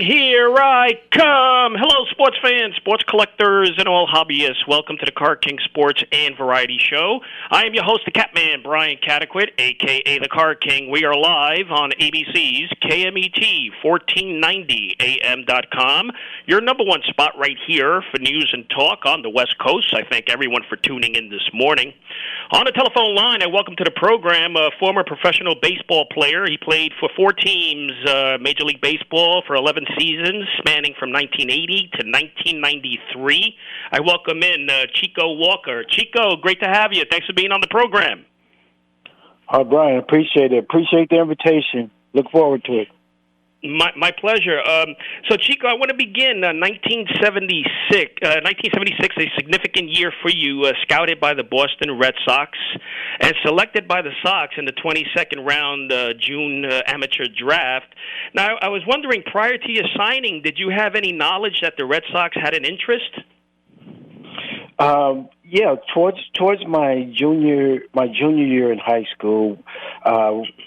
Here I come. Hello, sports fans, sports collectors, and all hobbyists. Welcome to the Car King Sports and Variety Show. I am your host, the Catman, Brian Cataquet, a.k.a. the Car King. We are live on ABC's KMET 1490 AM.com. Your number one spot right here for news and talk on the West Coast. I thank everyone for tuning in this morning. On the telephone line, I welcome to the program a former professional baseball player. He played for 4 teams, Major League Baseball, for 11 seasons, spanning from 1980 to 1993. I welcome in Chico Walker. Chico, great to have you. Thanks for being on the program. Brian, appreciate it. Appreciate the invitation. Look forward to it. My pleasure. So, Chico, I want to begin. 1976, a significant year for you, scouted by the Boston Red Sox and selected by the Sox in the 22nd round June amateur draft. Now, I was wondering, prior to your signing, did you have any knowledge that the Red Sox had an interest? Yeah, towards my junior year in high school,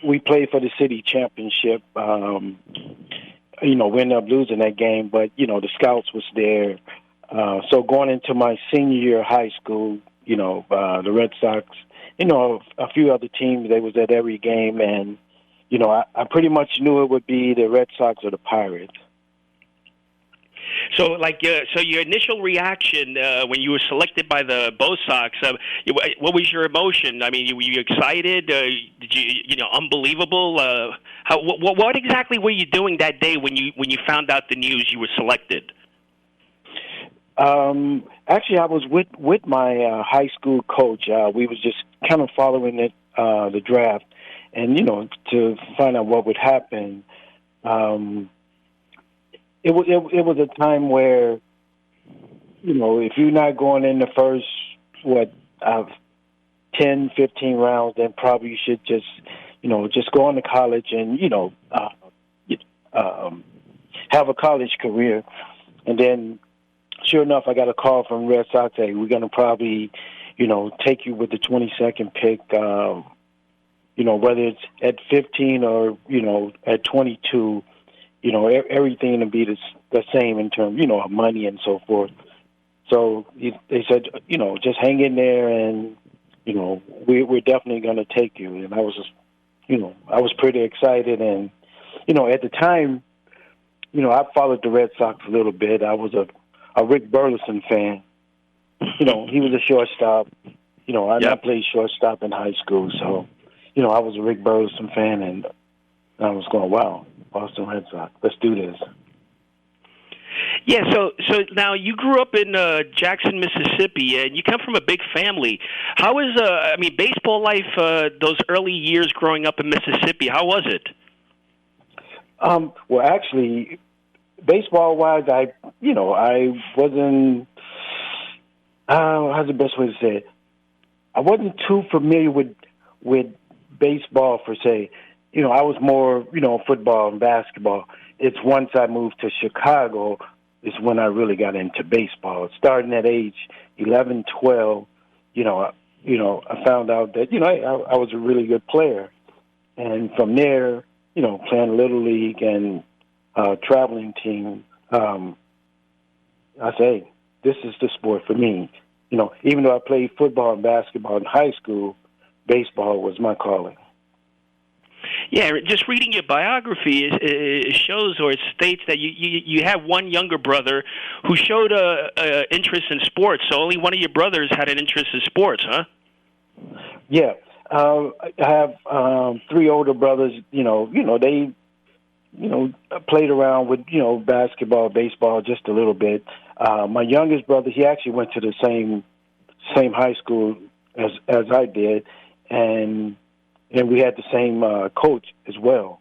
we played for the city championship. We ended up losing that game, but the scouts was there. So going into my senior year of high school, the Red Sox, a few other teams, they was at every game, and I pretty much knew it would be the Red Sox or the Pirates. So, your initial reaction when you were selected by the BOSOX, what was your emotion? I mean, were you excited? Did you, unbelievable? What exactly were you doing that day when you found out the news you were selected? Actually, I was with my high school coach. We was just kind of following the draft, and to find out what would happen. It was a time where, if you're not going in the first, 10, 15 rounds, then probably you should just go on to college and, have a college career. And then, sure enough, I got a call from Red Sox, hey, we're going to probably, take you with the 22nd pick, whether it's at 15 or, at 22. Everything to be the same in terms, of money and so forth. So they said, just hang in there, and we're definitely going to take you. And I was just, I was pretty excited, and at the time, I followed the Red Sox a little bit. I was a Rick Burleson fan. He was a shortstop. I played shortstop in high school, so I was a Rick Burleson fan, and I was going, wow. Boston Red Sox. Let's do this. Yeah, so now you grew up in Jackson, Mississippi, and you come from a big family. How was, baseball life, those early years growing up in Mississippi, how was it? Well, actually, baseball-wise, I wasn't, how's the best way to say it? I wasn't too familiar with baseball, per se. I was more, football and basketball. It's once I moved to Chicago is when I really got into baseball. Starting at age 11, 12, I found out that, I was a really good player. And from there, playing Little League and traveling team, I say, this is the sport for me. Even though I played football and basketball in high school, baseball was my calling. Yeah, just reading your biography, it shows or it states that you have one younger brother who showed a interest in sports. So only one of your brothers had an interest in sports, huh? Yeah, I have 3 older brothers. They played around with basketball, baseball, just a little bit. My youngest brother, he actually went to the same high school as I did, and we had the same coach as well.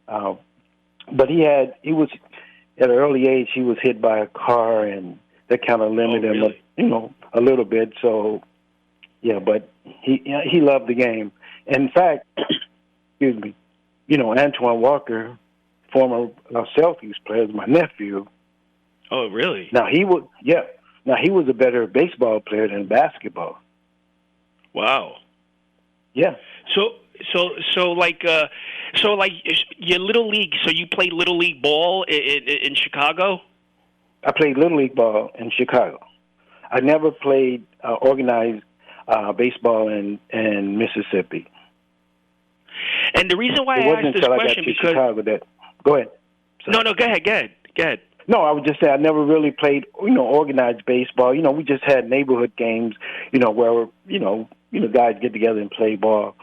But he was at an early age, he was hit by a car, and that kind of limited him, a little bit. So, yeah, but he loved the game. In fact, excuse me, Antoine Walker, former Celtics player, is my nephew. Oh, really? Now he was a better baseball player than basketball. Wow. Yeah. So So your little league. So you played little league ball in Chicago. I played Little League ball in Chicago. I never played organized baseball in Mississippi. And the reason why I asked this question because Chicago go ahead. Sorry. No, go ahead. No, I would just say I never really played, organized baseball. We just had neighborhood games, where guys get together and play ball.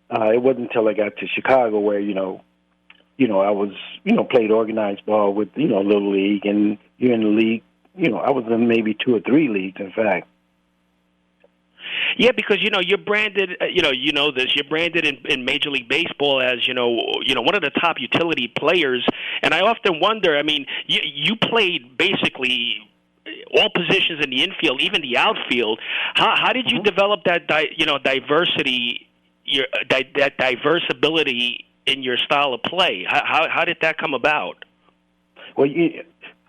It wasn't until I got to Chicago where I was played organized ball with Little League, and you're in the league. I was in maybe 2 or 3 leagues, in fact. Yeah, because you're branded. This. You're branded in Major League Baseball as one of the top utility players. And I often wonder. I mean, you played basically all positions in the infield, even the outfield. How did you develop that diversity, that diverse ability in your style of play? How did that come about? Well,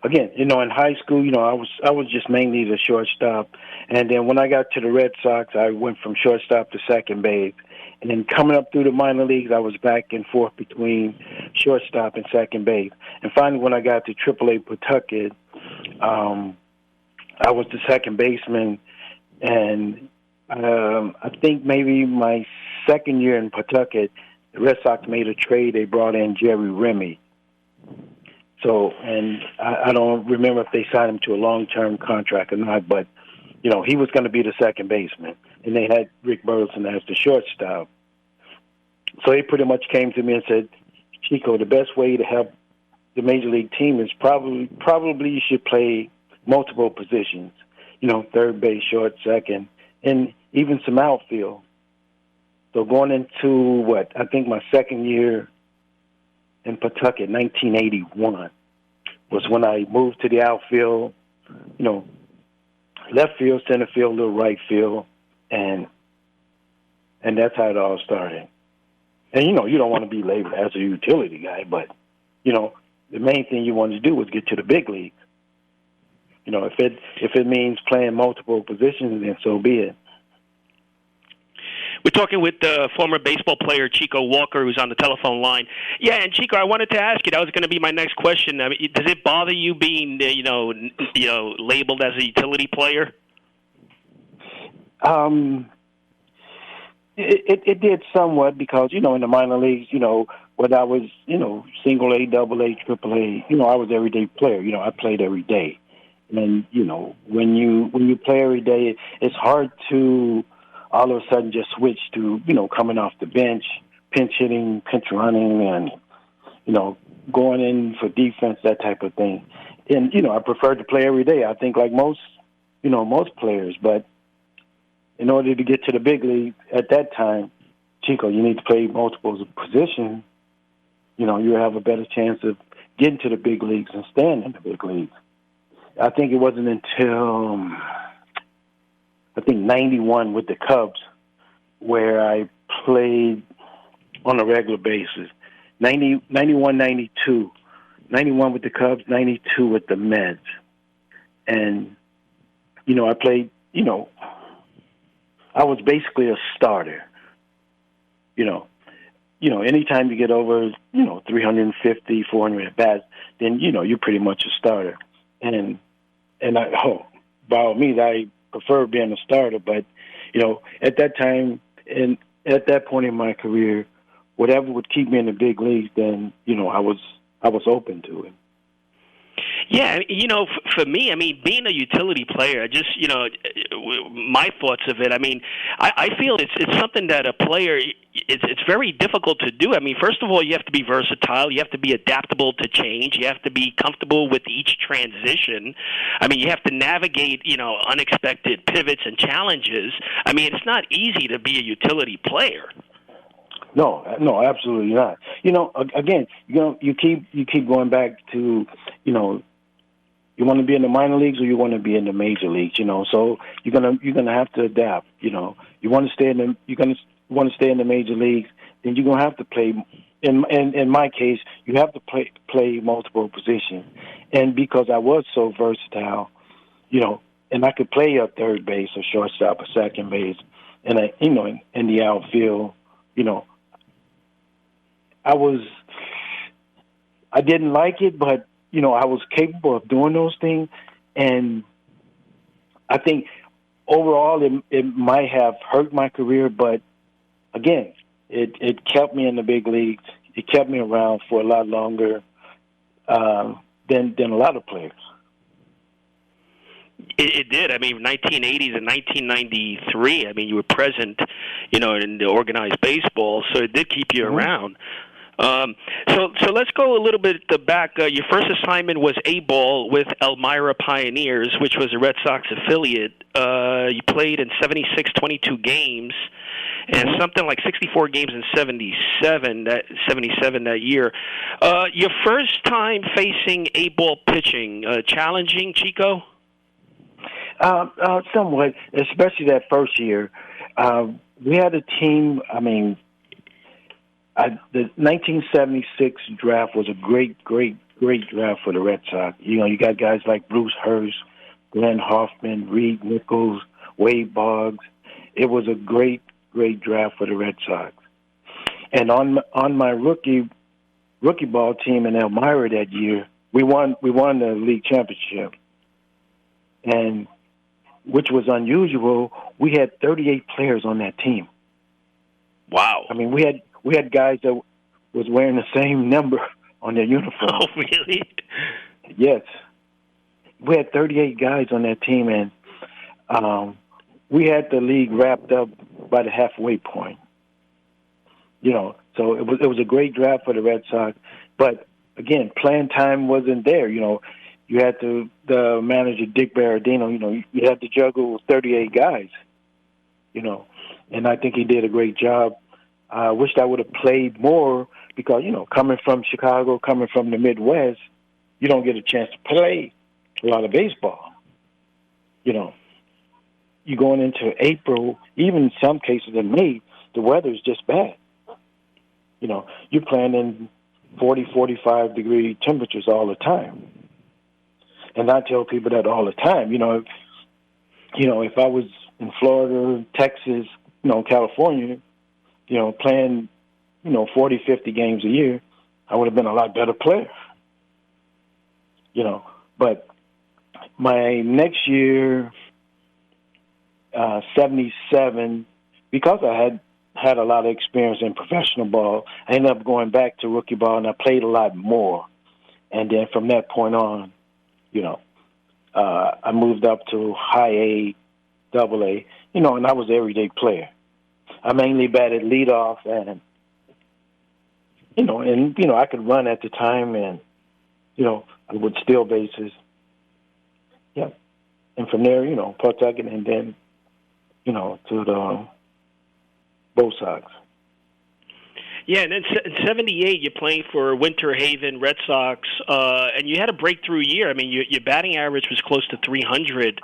again, in high school, I was just mainly the shortstop. And then when I got to the Red Sox, I went from shortstop to second base. And then coming up through the minor leagues, I was back and forth between shortstop and second base. And finally, when I got to AAA Pawtucket, I was the second baseman. And I think maybe my second year in Pawtucket, the Red Sox made a trade. They brought in Jerry Remy. So, and I don't remember if they signed him to a long-term contract or not, but, he was going to be the second baseman. And they had Rick Burleson as the shortstop. So he pretty much came to me and said, Chico, the best way to help the Major League team is probably you should play multiple positions, third base, short, second, and even some outfield. So going into I think my second year in Pawtucket, 1981, was when I moved to the outfield, left field, center field, little right field, and that's how it all started. And, you don't want to be labeled as a utility guy, but, the main thing you want to do was get to the big league. If it means playing multiple positions, then so be it. We're talking with former baseball player Chico Walker, who's on the telephone line. Yeah, and Chico, I wanted to ask you. That was going to be my next question. I mean, does it bother you being, labeled as a utility player? It did somewhat because in the minor leagues, whether I was single A, double A, triple A, I was everyday player. I played every day, and when you play every day, it's hard to all of a sudden just switch to, coming off the bench, pinch hitting, pinch running, and, going in for defense, that type of thing. And, I prefer to play every day, I think, like most players. But in order to get to the big league at that time, Chico, you need to play multiple positions. You have a better chance of getting to the big leagues and staying in the big leagues. I think it wasn't until... 91 with the Cubs, where I played on a regular basis. 91, 92. 91 with the Cubs, 92 with the Mets. And, I played, I was basically a starter. Anytime you get over, 350, 400 at bats, then, you're pretty much a starter. And by all means, I prefer being a starter, but at that time and at that point in my career, whatever would keep me in the big leagues, then I was open to it. Yeah, for me, I mean, being a utility player, just my thoughts of it. I mean, I feel it's something that a player it's very difficult to do. I mean, first of all, you have to be versatile. You have to be adaptable to change. You have to be comfortable with each transition. I mean, you have to navigate unexpected pivots and challenges. I mean, it's not easy to be a utility player. No, absolutely not. Again, you keep going back to, you want to be in the minor leagues or you want to be in the major leagues, so you're gonna have to adapt. You want to stay in the major leagues, then you're gonna have to play. In my case, you have to play multiple positions, and because I was so versatile, and I could play up third base or shortstop or second base, and in the outfield, I didn't like it, but I was capable of doing those things, and I think overall it might have hurt my career, but again, it kept me in the big leagues. It kept me around for a lot longer than a lot of players. It did. I mean, 1980s and 1993. I mean, you were present, in the organized baseball, so it did keep you around. So let's go a little bit back. Your first assignment was A-ball with Elmira Pioneers, which was a Red Sox affiliate. You played in 76 22 games, and something like 64 games in 77 that year. Your first time facing A-ball pitching, challenging, Chico? Somewhat, especially that first year. We had a team. I mean, the 1976 draft was a great draft for the Red Sox. You got guys like Bruce Hurst, Glenn Hoffman, Reed Nichols, Wade Boggs. It was a great draft for the Red Sox. And on my rookie ball team in Elmira that year, we won the league championship. And which was unusual, we had 38 players on that team. Wow. I mean, we had guys that was wearing the same number on their uniform. Oh, really? Yes. We had 38 guys on that team, and we had the league wrapped up by the halfway point. So it was a great draft for the Red Sox. But, again, playing time wasn't there. You had the manager, Dick Berardino, you had to juggle 38 guys, and I think he did a great job. I wished I would have played more because, coming from Chicago, coming from the Midwest, you don't get a chance to play a lot of baseball. You're going into April, even in some cases in May, the weather's just bad. You're playing in 40, 45-degree temperatures all the time. And I tell people that all the time. If I was in Florida, Texas, California, playing, 40, 50 games a year, I would have been a lot better player. But my next year, 77, because I had a lot of experience in professional ball, I ended up going back to rookie ball, and I played a lot more. And then from that point on, I moved up to high A, double A, and I was an everyday player. I mainly batted leadoff, and I could run at the time, and I would steal bases. Yeah, and from there, Pawtucket, and then to the BOSOX. Yeah, and then in 78, you're playing for Winter Haven Red Sox, and you had a breakthrough year. I mean, your batting average was close to 300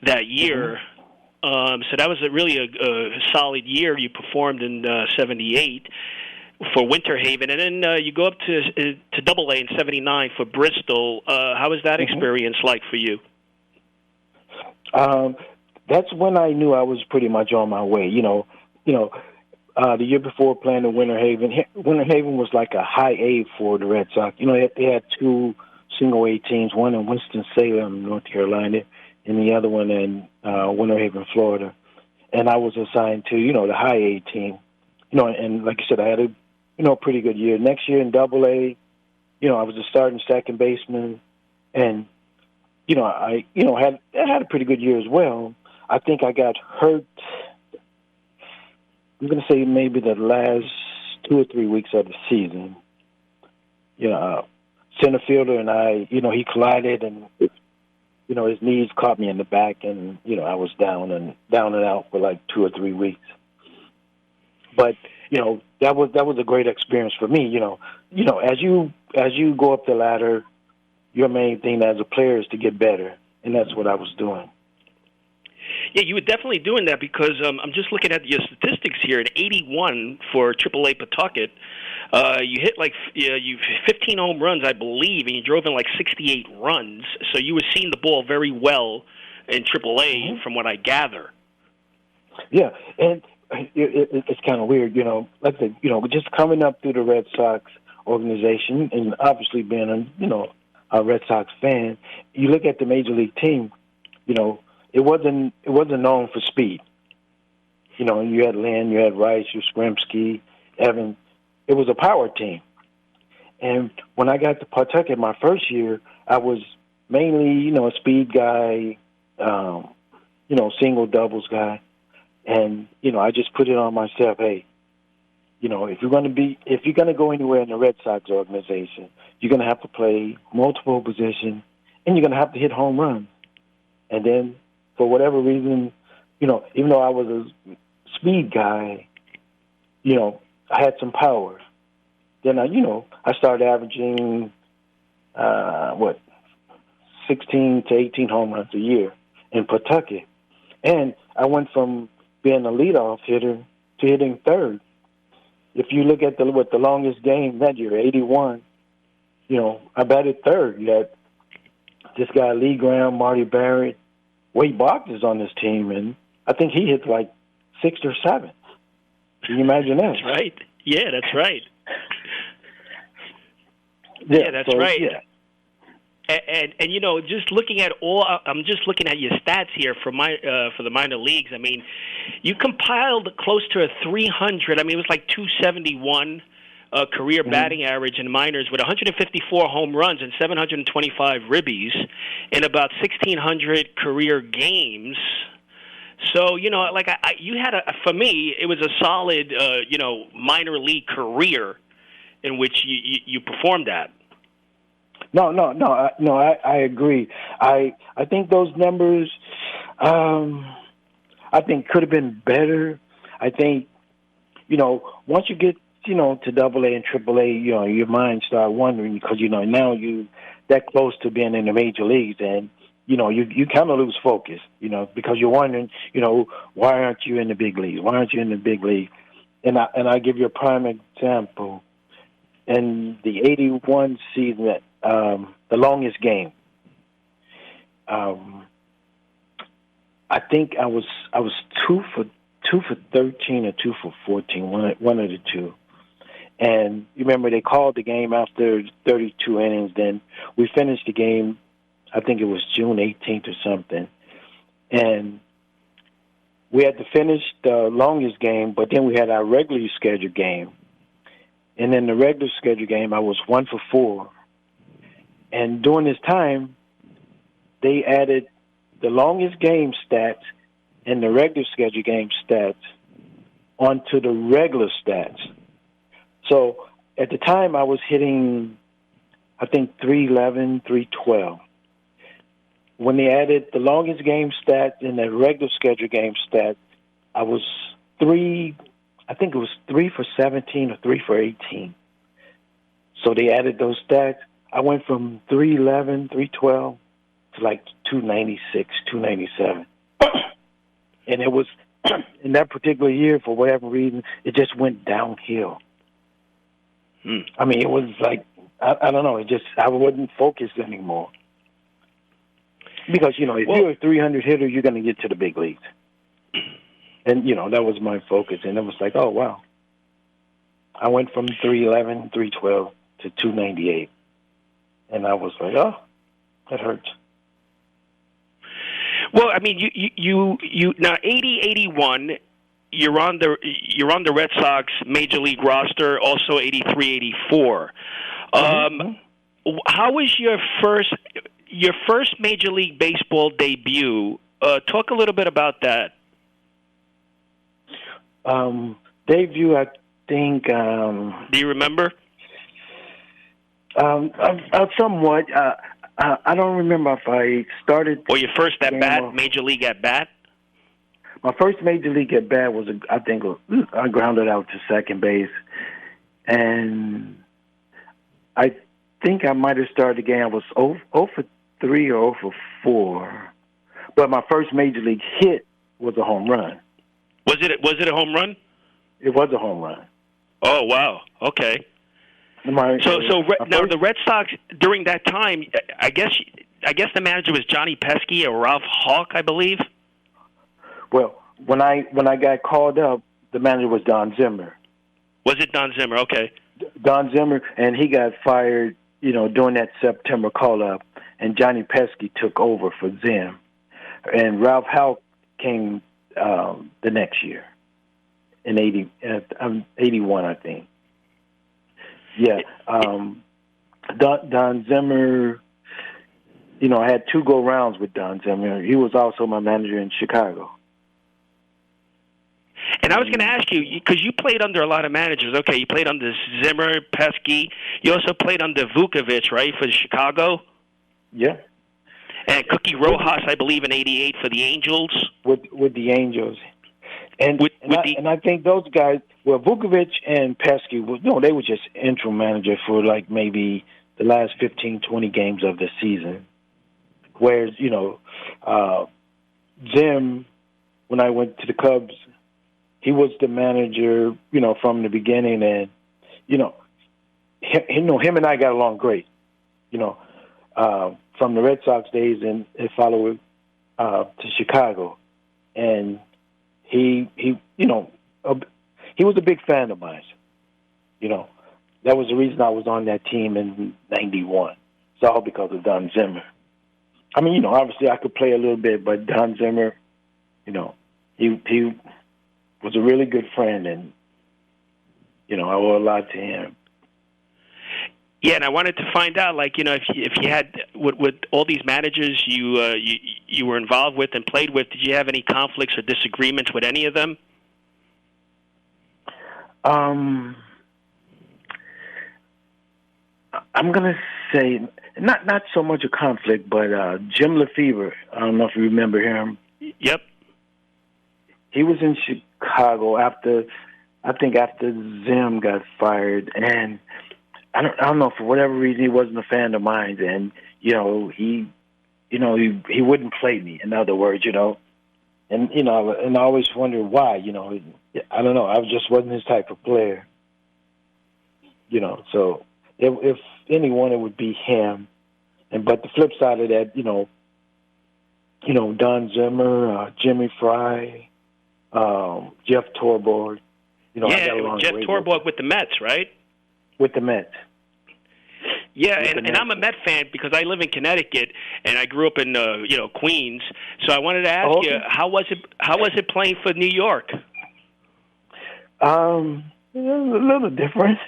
that year. So that was really a solid year you performed in 78 for Winter Haven. And then you go up to Double A in 79 for Bristol. How was that experience like for you? That's when I knew I was pretty much on my way. The year before playing in Winter Haven was like a high A for the Red Sox. They had two single A teams, one in Winston-Salem, North Carolina, and the other one in Winter Haven, Florida. And I was assigned to, the high A team. And like I said, I had a pretty good year. Next year in Double A, I was a starting second baseman, and I had a pretty good year as well. I think I got hurt. I'm going to say maybe the last 2 or 3 weeks of the season. Center fielder and I, he collided, and his knees caught me in the back, and I was down and out for like 2 or 3 weeks. But that was a great experience for me. As you go up the ladder, your main thing as a player is to get better, and that's what I was doing. Yeah, you were definitely doing that because I'm just looking at your statistics here. In 81 for AAA Pawtucket, you hit you 15 home runs, I believe, and you drove in like 68 runs. So you were seeing the ball very well in AAA, from what I gather. Yeah, and it's kind of weird, like I said, just coming up through the Red Sox organization and obviously being a Red Sox fan, you look at the Major League team, it wasn't known for speed. You had Lynn, you had Rice, you Skrimsky, Evans. It was a power team. And when I got to Pawtucket my first year, I was mainly, a speed guy, single doubles guy. And, I just put it on myself, hey, if you're going to go anywhere in the Red Sox organization, you're going to have to play multiple positions and you're going to have to hit home runs. And then for whatever reason, even though I was a speed guy, I had some power. Then I started averaging 16 to 18 home runs a year in Pawtucket, and I went from being a leadoff hitter to hitting third. If you look at the longest game that year, 81, I batted third. You had this guy Lee Graham, Marty Barrett, Wade Boggs is on this team, and I think he hit like 6th or 7th. Can you imagine that? That's right. Yeah, that's right. Yeah, that's right. Yeah. And just looking at I'm just looking at your stats here for the minor leagues. I mean, you compiled close to a 300. I mean, it was like 271 career batting average in minors with 154 home runs and 725 ribbies in about 1,600 career games. So, you had for me, it was a solid, minor league career in which you performed at. No, I agree. I think those numbers, I think could have been better. I think, once you get, to AA and AAA, your mind start wondering because, now you that close to being in the major leagues and, you kind of lose focus, because you're wondering, why aren't you in the big league? Why aren't you in the big league? And I give you a prime example. In the 81 season, the longest game, I think I was 2 for 13 or 2 for 14, one of the two. And you remember they called the game after 32 innings. Then we finished the game. I think it was June 18th or something. And we had to finish the longest game, but then we had our regularly scheduled game. And in the regular scheduled game, I was 1 for 4. And during this time, they added the longest game stats and the regular scheduled game stats onto the regular stats. So at the time, I was hitting, I think, 311, 312. When they added the longest game stat and the regular schedule game stat, I was 3 for 17 or 3 for 18. So they added those stats. I went from 311, 312 to like 296, 297. And it was, in that particular year, for whatever reason, it just went downhill. I mean, it was like, I don't know, I wasn't focused anymore. Because, if you're a 300 hitter, you're going to get to the big leagues. And, that was my focus. And it was like, oh, wow. I went from 311, 312 to 298. And I was like, oh, that hurts. Well, I mean, you now 80-81, you're on the Red Sox Major League roster, also 83-84. How was your first Major League Baseball debut? Talk a little bit about that. Debut, I think. Do you remember? Somewhat. I don't remember if I started. Or your first at bat, Major League at bat? My first Major League at bat was, I grounded out to second base, and I think I might have started the game. I was 0 for 3 or 0 for 4, but my first Major League hit was a home run. Was it a home run? It was a home run. Oh wow! Okay. Now the Red Sox during that time, I guess the manager was Johnny Pesky or Ralph Hawk, I believe. Well, when I got called up, the manager was Don Zimmer. Was it Don Zimmer? Okay. Don Zimmer, and he got fired, during that September call-up, and Johnny Pesky took over for Zim. And Ralph Houk came the next year in 81, I think. Yeah. Don Zimmer, I had 2 go-rounds with Don Zimmer. He was also my manager in Chicago. And I was going to ask you, because you played under a lot of managers. Okay, you played under Zimmer, Pesky. You also played under Vukovich, right, for Chicago? Yeah. And Cookie Rojas, I believe, in '88 for the Angels. With the Angels. And I think those guys, Vukovich and Pesky, they were just interim manager for like maybe the last 15, 20 games of the season. Whereas, Zim, when I went to the Cubs, he was the manager, from the beginning, and him and I got along great. From the Red Sox days, and it followed to Chicago, and he was a big fan of mine. That was the reason I was on that team in '91. It's all because of Don Zimmer. I mean, obviously I could play a little bit, but Don Zimmer, he was a really good friend, and I owe a lot to him. Yeah, and I wanted to find out, if you had with all these managers you were involved with and played with, did you have any conflicts or disagreements with any of them? I'm gonna say not so much a conflict, but Jim Lefebvre. I don't know if you remember him. Yep. He was in Chicago after Zim got fired, and I don't know, for whatever reason he wasn't a fan of mine, and he wouldn't play me. In other words, and and I always wondered why. I don't know. I just wasn't his type of player. So if anyone, it would be him. But the flip side of that, Don Zimmer, Jimmy Fry, Jeff Torborg. I got along Jeff great Torborg with the Mets, right? With the Mets. Yeah, and I'm a Met fan because I live in Connecticut and I grew up in Queens. So I wanted to ask you, how was it playing for New York? A little different.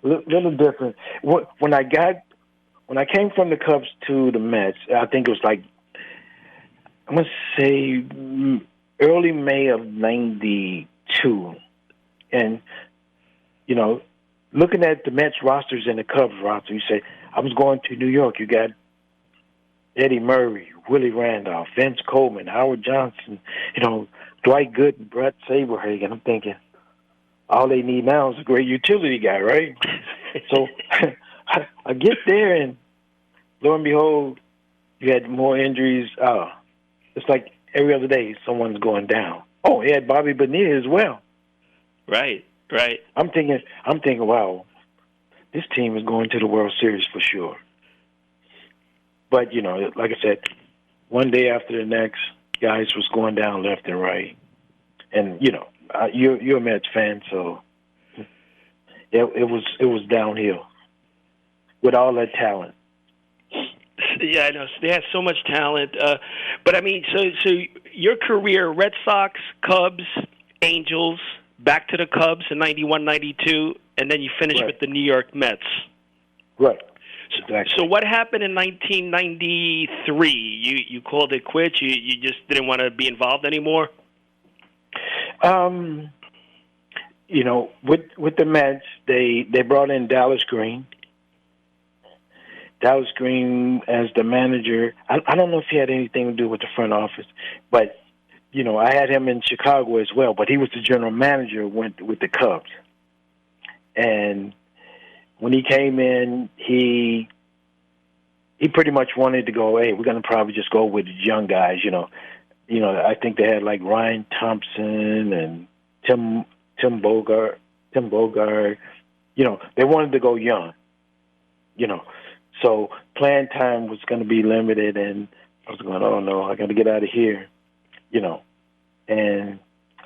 little different. When I came from the Cubs to the Mets, I think it was like, I'm gonna say early May of '92, and looking at the Mets rosters and the Cubs roster, you say, I was going to New York. You got Eddie Murray, Willie Randolph, Vince Coleman, Howard Johnson, Dwight Gooden, Brett Saberhagen. I'm thinking, all they need now is a great utility guy, right? So I get there, and lo and behold, you had more injuries. It's like every other day someone's going down. Oh, he had Bobby Bonilla as well. Right. I'm thinking, wow, this team is going to the World Series for sure. But, like I said, one day after the next, guys was going down left and right. And, you're a Mets fan, so it was downhill with all that talent. Yeah, I know. They have so much talent. But, I mean, so your career, Red Sox, Cubs, Angels, back to the Cubs in '91, '92, and then you finished with the New York Mets. Right. Exactly. So what happened in 1993? You called it quits? You just didn't want to be involved anymore? With the Mets, they brought in Dallas Green. Dallas Green as the manager. I don't know if he had anything to do with the front office, but I had him in Chicago as well, but he was the general manager with the Cubs. And when he came in, he pretty much wanted to go, hey, we're going to probably just go with the young guys, I think they had like Ryan Thompson and Tim Bogart. They wanted to go young, So playing time was going to be limited, and I was going, oh no, I got to get out of here, And and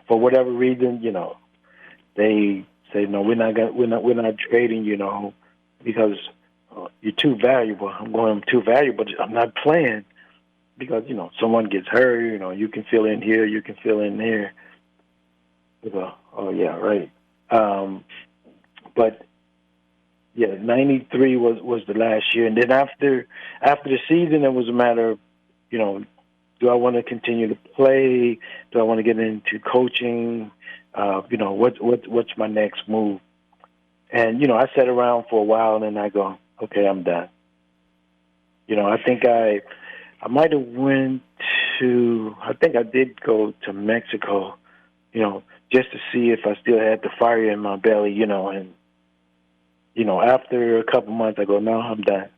for whatever reason, they say no, we're not trading, because you're too valuable. I'm too valuable. I'm not playing because someone gets hurt. You can fill in here, you can fill in there. I go, oh yeah, right. But yeah, 93 was the last year, and then after the season, it was a matter of, do I want to continue to play? Do I want to get into coaching? What's my next move? And I sat around for a while, and then I go, okay, I'm done. I think I might have I think I did go to Mexico, just to see if I still had the fire in my belly, and after a couple months, I go, no, I'm done.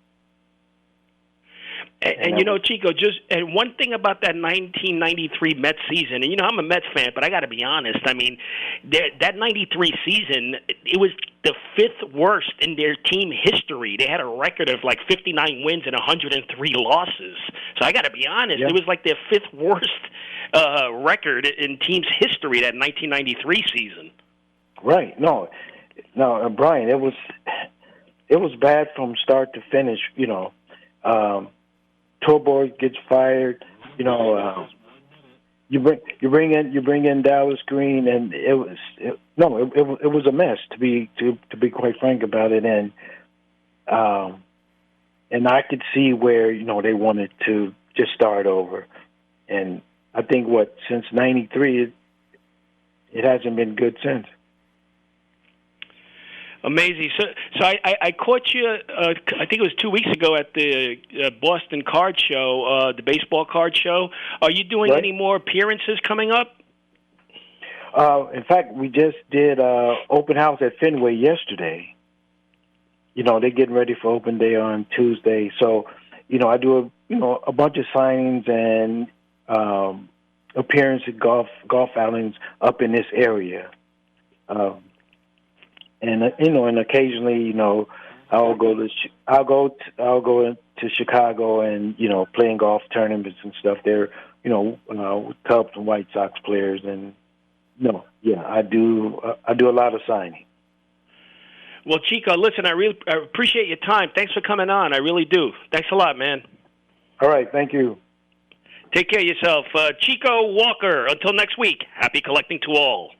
And Chico, and one thing about that 1993 Mets season, and I'm a Mets fan, but I got to be honest. I mean, that 93 season, it was the fifth worst in their team history. They had a record of like 59 wins and 103 losses. So I got to be honest, It was like their fifth worst record in team's history, that 1993 season. Right. No, Brian, it was bad from start to finish. Torborg gets fired. You bring in Dallas Green, and it was a mess, to be quite frank about it. And I could see where they wanted to just start over. And I think since '93, it hasn't been good since. Amazing. So I caught you, I think it was 2 weeks ago at the Boston Card Show, the baseball card show. Are you doing any more appearances coming up? In fact, we just did open house at Fenway yesterday. They're getting ready for open day on Tuesday. So, I do a bunch of signings and appearances, golf outings up in this area. And occasionally, I'll go to Chicago and playing golf tournaments and stuff there. With Cubs and White Sox players, and I do a lot of signing. Well, Chico, listen, I appreciate your time. Thanks for coming on. I really do. Thanks a lot, man. All right, thank you. Take care of yourself, Chico Walker. Until next week, happy collecting to all.